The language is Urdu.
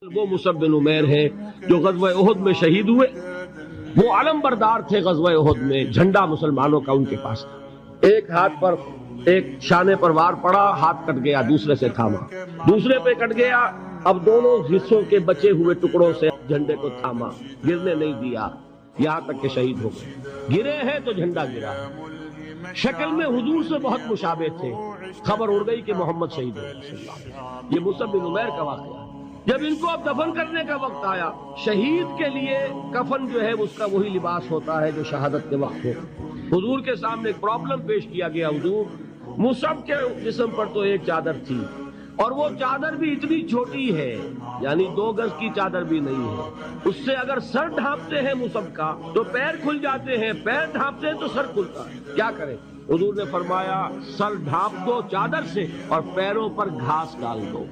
وہ مصعب بن عمیر ہیں جو غزوہ احد میں شہید ہوئے. وہ علم بردار تھے غزوہ احد میں، جھنڈا مسلمانوں کا ان کے پاس تھا. ایک ہاتھ پر ایک شانے پر وار پڑا، ہاتھ کٹ گیا، دوسرے سے تھاما، دوسرے پہ کٹ گیا، اب دونوں حصوں کے بچے ہوئے ٹکڑوں سے جھنڈے کو تھاما، گرنے نہیں دیا یہاں تک کہ شہید ہو گئے. گرے ہیں تو جھنڈا گرا. شکل میں حضور سے بہت مشابہ تھے. خبر اڑ گئی کہ محمد شہید ہو گئے صلی اللہ علیہ وسلم. یہ مصعب بن عمیر کا واقعہ. جب ان کو اب دفن کرنے کا وقت آیا، شہید کے لیے کفن جو ہے اس کا وہی لباس ہوتا ہے جو شہادت کے وقت ہو. حضور کے سامنے ایک پرابلم پیش کیا گیا. حضور، مصعب کے جسم پر تو ایک چادر تھی اور وہ چادر بھی اتنی چھوٹی ہے، یعنی 2 گز کی چادر بھی نہیں ہے. اس سے اگر سر ڈھانپتے ہیں مصعب کا تو پیر کھل جاتے ہیں، پیر ڈھانپتے ہیں تو سر کھلتا ہے. کیا کریں؟ حضور نے فرمایا سر ڈھانپ دو چادر سے اور پیروں پر گھاس ڈال دو.